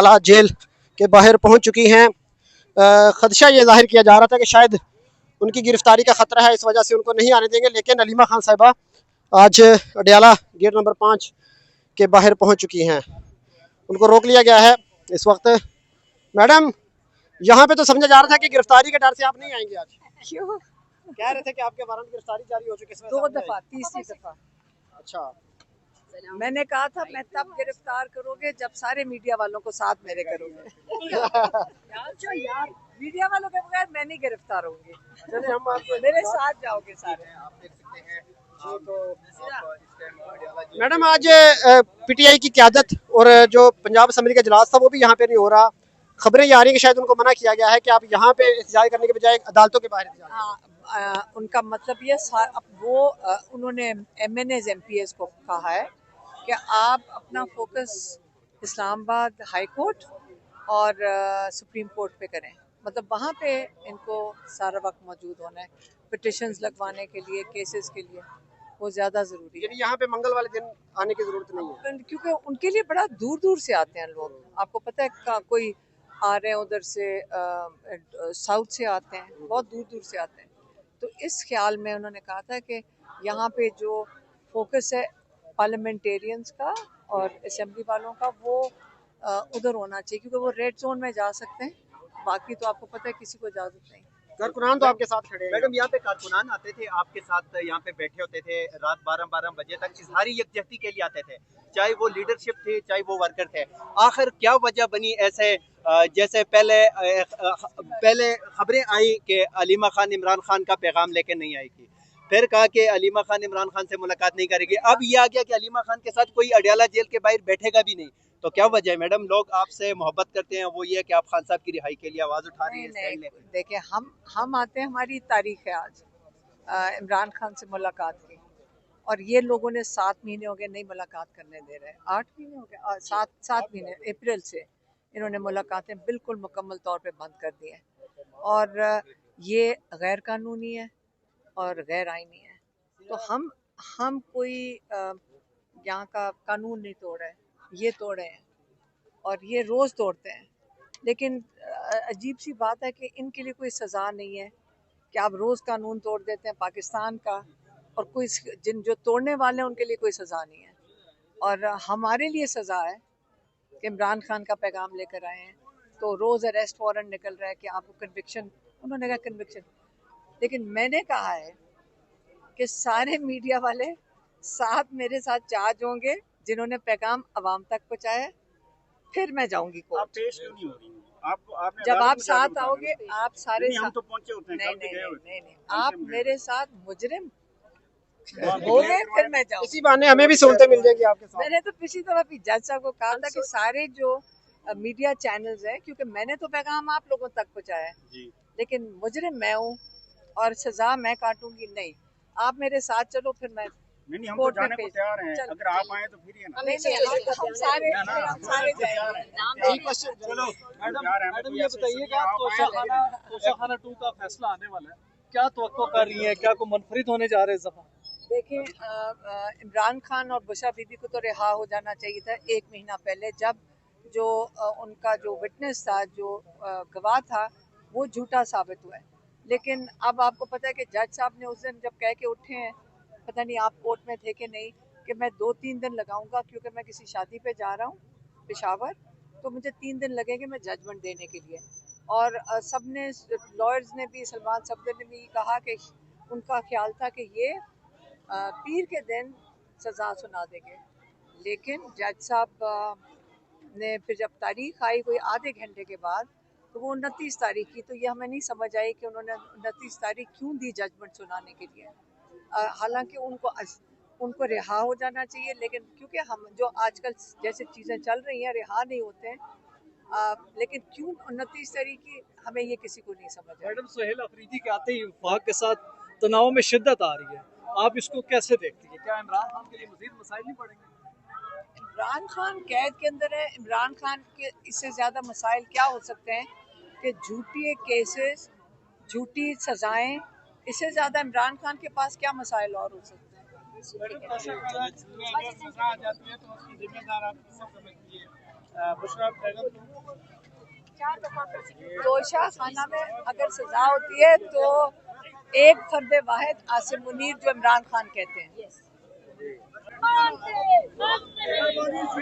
Adiala jail के बाहर पहुंच चुकी हैं। खदशा ये जाहिर किया जा रहा था कि शायद उनकी गिरफ्तारी का खतरा है, इस वजह से उनको नहीं आने देंगे, लेकिन अलीमा खान साहिबा आज अडयाला गेट नंबर 5 के बाहर पहुंच चुकी हैं। उनको रोक लिया गया है इस वक्त। मैडम, यहाँ पे तो समझा जा रहा था कि गिरफ्तारी के डर से आप नहीं आएंगे आज। क्यों? कह रहे थे कि आपके वारंट गिरफ्तारी जारी हो चुकी है। 2 दफा, तीसरी दफा। अच्छा, मैंने कहा था मैं तब गिरफ्तार करोगे जब सारे मीडिया वालों को साथ मेरे करोगे। मीडिया वालों के बगैर मैं नहीं गिरफ्तार होंगी। चलिए हम आपके मेरे साथ जाओगे सारे। आप देख सकते हैं जी। तो मैडम, आज पीटीआई की क़यादत और जो पंजाब असेंबली का इजलास था वो भी यहाँ पे नहीं हो रहा। खबरें ये आ रही हैं कि शायद उनको मना किया गया है कि आप यहाँ पे एहतजाज करने के बजाय अदालतों के बाहर एहतजाज करें। हाँ, उनका मतलब ये अब वो उन्होंने MNAs MPs को कहा है कि आप अपना फोकस इस्लामाबाद हाई कोर्ट और सुप्रीम कोर्ट पे करें। मतलब वहाँ पे इनको सारा वक्त मौजूद होना है, पिटिशंस लगवाने के लिए, केसेस के लिए वो ज़्यादा ज़रूरी है। यहाँ पे मंगल वाले दिन आने की ज़रूरत नहीं है, क्योंकि उनके लिए बड़ा दूर दूर से आते हैं लोग। आपको पता है कोई आ रहे हैं उधर से, साउथ से आते हैं, बहुत दूर दूर से आते हैं। तो इस ख्याल में उन्होंने कहा था कि यहाँ पे जो फोकस है पार्लियामेंटेरियंस का और असेंबली वालों का, वो उधर होना चाहिए, क्योंकि वो रेड जोन में जा सकते हैं। बाकी तो आपको पता है किसी को इजाज़त नहीं। कारकुनान तो आपके साथ खड़े हैं। मैडम, यहाँ पे कारकुनान आते थे आपके साथ, यहाँ पे बैठे होते थे रात 12-12 बजे तक, इजहारी यकजहती के लिए आते थे, चाहे वो लीडरशिप थे चाहे वो वर्कर थे। आखिर क्या वजह बनी ऐसे? जैसे पहले खबरें आई कि अलीमा खान इमरान खान का पैगाम लेके नहीं आएगी, फिर कहा कि अलीमा खान इमरान खान से मुलाकात नहीं करेगी, अब ये आ गया कि अलीमा खान के साथ कोई अडयाला जेल के बाहर बैठेगा भी नहीं। तो क्या वजह है मैडम? लोग आपसे मोहब्बत करते हैं, वो ये कि आप खान साहब की रिहाई के लिए आवाज़ उठा रही है। देखिए, हम आते हैं, हमारी तारीख है आज इमरान खान से मुलाकात की, और ये लोगों ने 7 महीने हो गए नहीं मुलाकात करने दे रहे। 8 महीने हो गए, 7 महीने, अप्रैल से इन्होंने मुलाकातें बिल्कुल मुकम्मल तौर पे बंद कर दी हैं, और ये गैर कानूनी है और गैर आइनी है। तो हम कोई यहाँ का कानून नहीं तोड़ रहे, ये तोड़े हैं और ये रोज़ तोड़ते हैं। लेकिन अजीब सी बात है कि इनके लिए कोई सज़ा नहीं है कि आप रोज़ कानून तोड़ देते हैं पाकिस्तान का, और कोई जो तोड़ने वाले हैं उनके लिए कोई सज़ा नहीं है। और हमारे लिए सज़ा है कि इमरान खान का पैगाम लेकर आए हैं, तो रोज़ अरेस्ट वारंट निकल रहा है कि आपको कन्विक्शन, उन्होंने कहा कन्विक्शन। लेकिन मैंने कहा है कि सारे मीडिया वाले साथ मेरे साथ चार्ज होंगे जिन्होंने पैगाम आवाम तक पहुँचाया, फिर मैं जाऊंगी कोर्ट। आप पेश क्यों नहीं हो रही? आपने जब आप साथ आओगे, आप सारे नहीं, हम साथ तो पहुंचे होते हैं, नहीं, आप मेरे साथ मुजरिम हो गए, फिर मैं जाऊँ। इसी बहाने हमें भी सहूलतें मिल जाएंगी आपके साथ। मैंने तो पिछली दफा भी जज साहब को कहा था कि सारे जो मीडिया चैनल्स हैं, क्योंकि मैंने तो पैगाम आप लोगों तक पहुँचाया है, लेकिन मुजरिम मैं हूँ और सजा मैं काटूंगी नहीं। आप मेरे साथ चलो, फिर मैं नहीं, हम तो जाने को तैयार हैं, अगर आप आए तो फिर ही है ना। नहीं, हम सारे जाएंगे। चलो मैडम, ये बताइएगा, तोशाखाना 2 का फैसला आने वाला है, क्या तवक्को कर रही है? क्या को मुनफरिद होने जा रहे हैं इस दफा? देखिए, इमरान खान और बुशरा बीबी को तो रिहा हो जाना चाहिए था 1 महीना पहले, जब जो उनका जो विटनेस था, जो गवाह था, वो झूठा साबित हुआ है। लेकिन अब आपको पता है कि जज साहब ने उस दिन जब कह के उठे हैं, पता नहीं आप कोर्ट में थे कि नहीं, कि मैं 2-3 दिन लगाऊंगा, क्योंकि मैं किसी शादी पे जा रहा हूँ पेशावर, तो मुझे 3 दिन लगेंगे मैं जजमेंट देने के लिए। और सब ने, लॉयर्स ने भी, सलमान सफदर ने भी कहा कि उनका ख्याल था कि ये पीर के दिन सज़ा सुना देंगे। लेकिन जज साहब ने फिर जब तारीख आई कोई आधे घंटे के बाद, तो वो 29 तारीख की, तो ये हमें नहीं समझ आई कि उन्होंने 29 तारीख क्यों दी जजमेंट सुनाने के लिए। हालांकि उनको रिहा हो जाना चाहिए, लेकिन क्योंकि हम जो आजकल जैसे चीज़ें चल रही हैं, रिहा नहीं होते हैं। लेकिन क्यों 29 तारीख की, हमें ये किसी को नहीं समझ आया। मैडम, सुहेल अफरीदी के आते ही वफाक के साथ तनाव में शिद्दत आ रही है, आप इसको कैसे देखती हैं? क्या इमरान खान के लिए मजीद मसाइल नहीं पड़ेंगे? इमरान खान कैद के अंदर है। इमरान खान के इससे ज़्यादा मसाइल क्या हो सकते हैं कि झूठी केसेस, झूठी सजाएं, इससे ज़्यादा इमरान खान के पास क्या मसाइल और हो सकते हैं? तोशा खाना में अगर सजा होती है तो एक फर्द वाहिद आसिम मुनीर जो इमरान खान कहते हैं।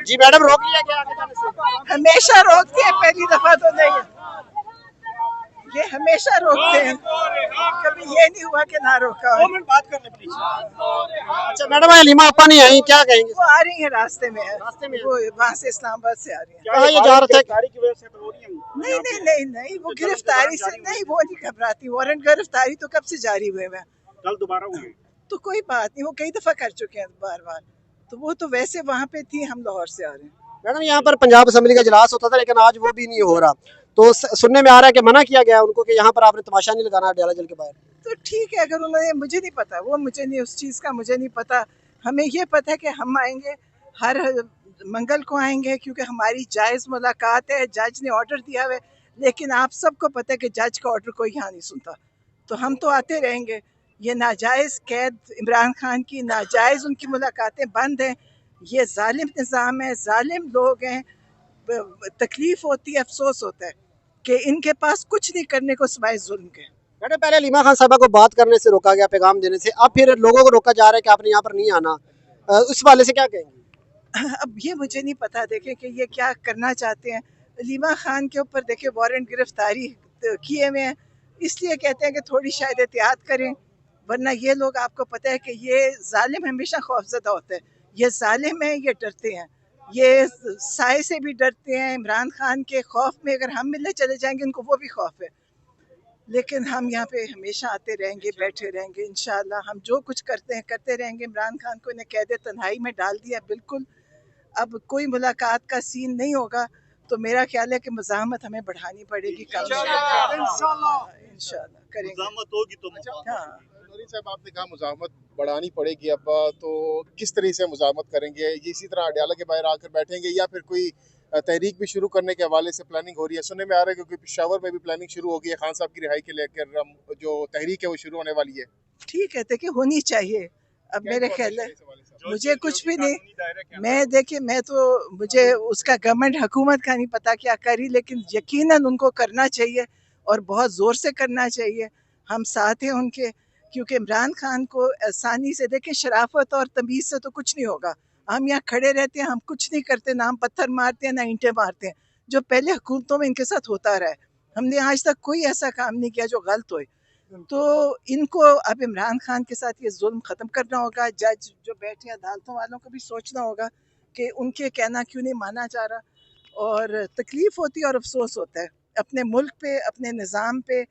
जी मैडम, रोक लिया गया आगे जाने से? हमेशा रोकते हैं, पहली दफा तो नहीं, ये हमेशा रोकते हैं, कभी ये नहीं हुआ कि ना रोका हो। बात करने प्लीज। अच्छा मैडम, हलीमा अपा नहीं आई, क्या कहेंगे? वो आ रही है रास्ते में, रास्ते में? वो वहाँ से इस्लामाबाद से आ रही है। कहाँ ये जा रहे थे? की वजह से तो हो रही है। नहीं नहीं नहीं नहीं, वो गिरफ्तारी से नहीं, वो नहीं घबराती। वारंट गिरफ्तारी तो कब से जारी हुए हैं, कल दोबारा हुई तो कोई बात नहीं, वो कई दफा कर चुके हैं बार बार, तो वो तो वैसे वहाँ पे थी, हम लाहौर से आ रहे हैं। मैडम, यहाँ पर पंजाब असेंबली का इजलास होता था लेकिन आज वो भी नहीं हो रहा, तो सुनने में आ रहा है कि मना किया गया उनको कि यहाँ पर आपने तमाशा नहीं लगाना अडयाला जेल के बाहर। तो ठीक है, अगर उन्होंने, मुझे नहीं पता, वो मुझे नहीं, उस चीज़ का मुझे नहीं पता। हमें ये पता है कि हम आएंगे, हर मंगल को आएंगे, क्योंकि हमारी जायज़ मुलाकात है, जज ने ऑर्डर दिया हुआ है। लेकिन आप सबको पता है कि जज का ऑर्डर कोई यहाँ नहीं सुनता, तो हम तो आते रहेंगे। ये नाजायज़ कैद इमरान खान की, नाजायज़ उनकी मुलाकातें बंद हैं। ये जालिम निज़ाम है, जालिम लोग हैं। तकलीफ़ होती है, अफसोस होता है कि इनके पास कुछ नहीं करने को सिवाय जुल्म के। मैडम, पहले हलीमा खान साहबा को बात करने से रोका गया, पैगाम देने से, अब फिर लोगों को रोका जा रहा है कि आपने यहाँ पर नहीं आना, उस वाले से क्या कहेंगे? अब ये मुझे नहीं पता, देखें कि ये क्या करना चाहते हैं। हलीमा खान के ऊपर देखें वारंट गिरफ्तारी किए हुए हैं, इसलिए कहते हैं कि थोड़ी शायद एहतियात करें, वरना ये लोग, आपको पता है कि ये जालिम हमेशा खौफजदा होते हैं। ये जालिम है, ये डरते हैं, ये साए से भी डरते हैं। इमरान खान के खौफ में अगर हम मिलने चले जाएंगे, इनको वो भी खौफ है। लेकिन हम यहाँ पे हमेशा आते रहेंगे, बैठे रहेंगे, इंशाल्लाह हम जो कुछ करते हैं करते रहेंगे। इमरान खान को इन्हें कैद तन्हाई में डाल दिया, बिल्कुल अब कोई मुलाकात का सीन नहीं होगा, तो मेरा ख्याल है कि मज़ाहमत हमें बढ़ानी पड़ेगी। इंशाल्लाह करेंगे। होगी तो हाँ, नूरी साहब, आपने कहा मुज़ाहमत बढ़ानी पड़ेगी, अब तो किस तरह से मुज़ाहमत करेंगे? ये इसी तरह अडयाला के बाहर आकर बैठेंगे या फिर कोई तहरीक भी शुरू करने के हवाले से प्लानिंग हो रही है? सुनने में आ रहा है क्योंकि पेशावर में भी प्लानिंग शुरू हो गई है, खान साहब की रिहाई के लेकर जो तहरीक है वो शुरू होने वाली है। ठीक है, देखिए होनी चाहिए। अब मेरे ख्याल है मुझे कुछ भी नहीं, मैं देखिए, मैं तो, मुझे उसका गवर्नमेंट हुकूमत का नहीं पता क्या करी, लेकिन यकीनन उनको करना चाहिए और बहुत ज़ोर से करना चाहिए। हम साथ हैं उनके, क्योंकि इमरान खान को आसानी से, देखिए शराफत और तमीज़ से तो कुछ नहीं होगा। हम यहाँ खड़े रहते हैं, हम कुछ नहीं करते, ना हम पत्थर मारते हैं, ना ईंटें मारते हैं, जो पहले हुकूमतों में इनके साथ होता रहा है। हमने आज तक कोई ऐसा काम नहीं किया जो गलत हो। तो इनको अब इमरान खान के साथ ये जुल्म ख़त्म करना होगा। जज जो बैठे अदालतों वालों को भी सोचना होगा कि उनके कहना क्यों नहीं माना जा रहा, और तकलीफ़ होती है और अफसोस होता है। अपने मुल्क पे, अपने निज़ाम पे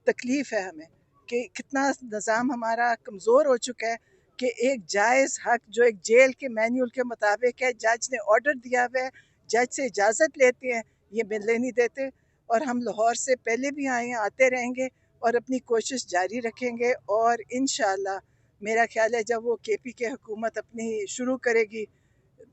तकलीफ़ है हमें कि कितना निज़ाम हमारा कमज़ोर हो चुका है, कि एक जायज़ हक जो एक जेल के मैन्यूल के मुताबिक है, जज ने ऑर्डर दिया हुआ है, जज से इजाज़त लेते हैं, ये मिलने नहीं देते। और हम लाहौर से पहले भी आए हैं, आते रहेंगे और अपनी कोशिश जारी रखेंगे। और इंशाअल्लाह मेरा ख्याल है जब वो KP के हुकूमत अपनी शुरू करेगी,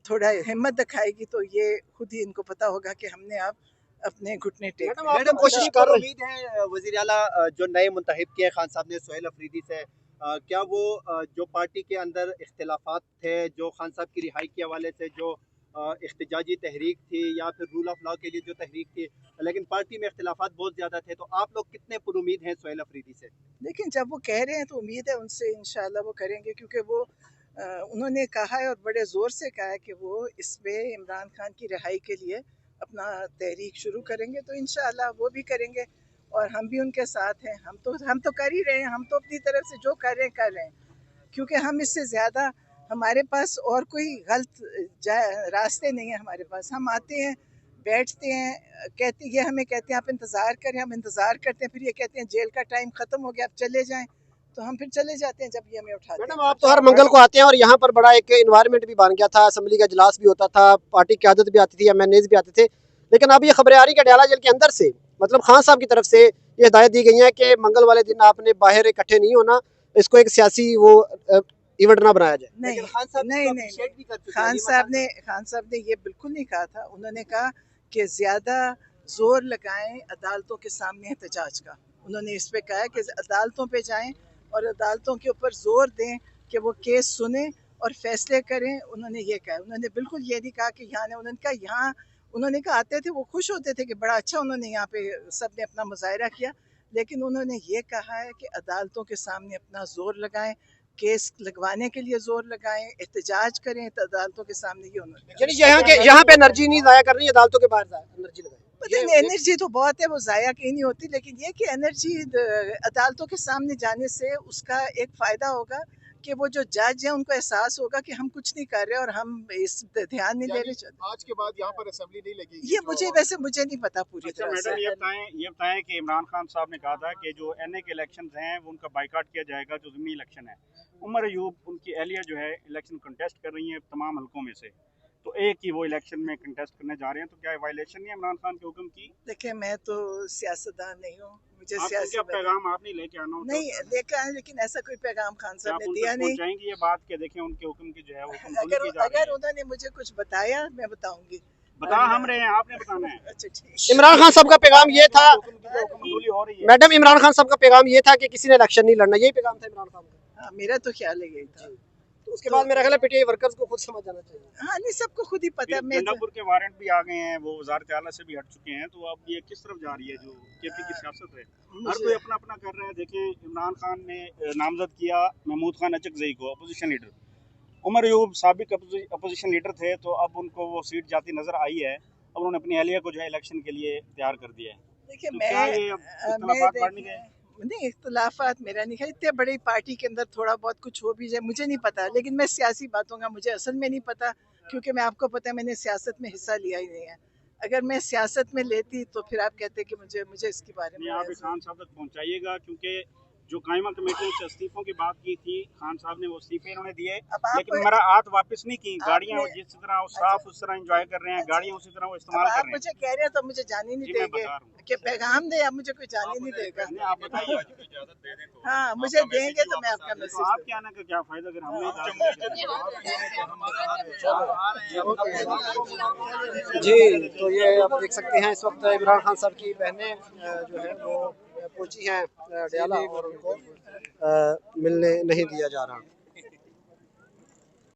थोड़ा हिम्मत दिखाएगी, तो ये खुद ही इनको पता होगा कि हमने अब अपने घुटने टेक लिए। मैडम, कोशिश कर रहे उम्मीद है वज़ीर आला जो नए मुंतखब किए खान साहब ने सोहेल अफरीदी से, क्या वो जो पार्टी के अंदर इख्तिलाफात थे, जो खान साहब की रिहाई के हवाले से जो इख्तिजाजी तहरीक थी या फिर रूल ऑफ लॉ के लिए जो तहरीक थी, लेकिन पार्टी में इख्तिलाफात बहुत ज़्यादा थे, तो आप लोग कितने पुरुमीद हैं सोहेल अफरीदी से? लेकिन जब वो कह रहे हैं तो उम्मीद है उनसे, इंशाल्लाह वो करेंगे, क्योंकि वो उन्होंने कहा है और बड़े ज़ोर से कहा है कि वो इस पे इमरान खान की रिहाई के लिए अपना तहरीक शुरू करेंगे, तो इंशाल्लाह वो भी करेंगे और हम भी उनके साथ हैं। हम तो कर ही रहे हैं, हम तो अपनी तरफ से जो कर रहे हैं, क्योंकि हम इससे ज़्यादा, हमारे पास और कोई गलत रास्ते नहीं है हमारे पास। हम आते हैं, बैठते हैं, ये हमें कहते हैं आप इंतज़ार करें, हम इंतज़ार करते हैं, फिर ये कहते हैं जेल का टाइम ख़त्म हो गया, आप चले जाएं, तो हम फिर चले जाते हैं जब ये हमें उठाते हैं। मैडम, आप तो हर मंगल को आते हैं और यहाँ पर बड़ा एक इन्वायरमेंट भी बन गया था, असेंबली का इजलास भी होता था, पार्टी की क़यादत भी आती थी, MNAs भी आते थे, लेकिन अब ये खबरें आ रही कि अडयाला जेल के अंदर से, मतलब खान साहब की तरफ से ये हिदायत दी गई है कि मंगल वाले दिन आपने बाहर इकट्ठे नहीं होना, इसको एक सियासी वो इवेंट ना बनाया जाए। नहीं नहीं, खान साहब ने ये बिल्कुल नहीं कहा था। उन्होंने कहा कि ज़्यादा जोर लगाएं अदालतों के सामने एहतजाज का। उन्होंने इस पे कहा है कि अदालतों पे जाएं और अदालतों के ऊपर जोर दें कि वो केस सुने और फैसले करें। उन्होंने ये कहा, उन्होंने बिल्कुल ये नहीं कहा कि यहाँ, उन्होंने कहा यहाँ उन्होंने कहा आते थे वो खुश होते थे कि बड़ा अच्छा उन्होंने यहाँ पे सब ने अपना मुजाहरा किया, लेकिन उन्होंने ये कहा है कि अदालतों के सामने अपना जोर लगाएं, केस लगवाने के लिए जोर लगाएं, एहतजाज करें तो अदालतों के सामने, ये उन्होंने यानी यहाँ पे एनर्जी नहीं जाया करनी, अदालतों के बाहर एनर्जी लगाए। पता नहीं एनर्जी तो बहुत है, वो जाया कहीं नहीं होती, लेकिन ये कि एनर्जी अदालतों के सामने जाने से उसका एक फ़ायदा होगा कि वो जो जज हैं उनको एहसास होगा कि हम कुछ नहीं कर रहे और हम इस ध्यान नहीं दे रहे। आज के बाद यहाँ पर असेंबली नहीं लगेगी? ये मुझे वैसे मुझे नहीं पता पूरी अच्छा तरह मैडम, से। ये बताएं कि इमरान खान साहब ने कहा था कि जो एनए के इलेक्शन हैं वो उनका बाइकाट किया जाएगा, जो ज़मीनी इलेक्शन है। उमर अयूब उनकी एहलिया जो है इलेक्शन कंटेस्ट कर रही है तमाम हलकों में से, तो एक ही वो इलेक्शन में कंटेस्ट करने जा रहे हैं, तो क्या वायलेशन नहीं है इमरान खान के हुक्म की? देखिए मैं तो सियासतदान नहीं हूँ, मुझे आपको सियासी क्या पैगाम आप नहीं लेके आना होता? नहीं लेकर आए, लेकिन ऐसा कोई पैगाम खान क्या साहब आप ने उन दिया तक नहीं। पहुंचाएंगी ये बात कि देखें उनके हुक्म की जो है वो कमजोरी अगर की जा रही अगर है? उन्होंने मुझे कुछ बताया मैं बताऊंगी। बता हम रहे हैं, आपने बताना है। अच्छा ठीक। इमरान खान साहब का पैगाम ये था, हुक्म की जो कमजोरी हो रही है। मैडम इमरान खान साहब का पैगाम ये था कि किसी ने इलेक्शन नहीं लड़ना, यही पैगाम था इमरान खान का। हाँ मेरा तो ख्याल है यही था। तो उसके बाद मेरा ख्याल है पीटीआई वर्कर्स को खुद समझ जाना चाहिए। हाँ नहीं सबको खुद ही पता है। मैं तो गंडापुर के वारंट भी आ गए हैं, वो वजारत आला से भी हट चुके हैं, तो अब ये किस तरफ जा रही है जो केपी की सियासत है? हर कोई अपना अपना कर रहा है। देखें इमरान खान ने नामजद किया महमूद खान अचकजई को, अपोजिशन लीडर। उमर अयूब साबिक अपोजिशन लीडर थे, तो अब उनको वो सीट जाती नजर आई है। अब उन्होंने अपनी एहलिया को जो है इलेक्शन के लिए तैयार कर दिया है। देखिए तो मैं क्या ये अब इख्तिलाफात बढ़ नहीं गए? नहीं इख्तलाफात मेरा नहीं है, इतने बड़ी पार्टी के अंदर थोड़ा बहुत कुछ हो भी जाए मुझे नहीं पता, लेकिन मैं सियासी बातों का मुझे असल में नहीं पता, क्योंकि मैं आपको पता है मैंने सियासत में हिस्सा लिया ही नहीं है। अगर मैं सियासत में लेती तो फिर आप कहते कि मुझे इसके बारे में। आप खान साहब तक पहुंचाइएगा, क्योंकि जो कायमा कमेटी से इस्तीफों की बात की थी, खान साहब ने वो इस्तीफे इन्होंने दिए, लेकिन मराआत वापस नहीं की। गाड़ियां जिस तरह वो साफ उस तरह एंजॉय कर रहे हैं, गाड़ियां उसी तरह वो इस्तेमाल कर रहे हैं। मुझे कह रहे हैं तो मुझे जाने नहीं देंगे कि पैगाम दे, आप मुझे कोई जाने नहीं देगा। आप बताइए। हाँ मुझे देंगे तो मैं आपका मैसेज। तो आपके आने का क्या फायदा अगर हम जी तो ये आप देख सकते हैं इस वक्त इमरान खान साहब की बहनें जो है वो पहुंची हैं डयाला और उनको मिलने नहीं दिया जा रहा।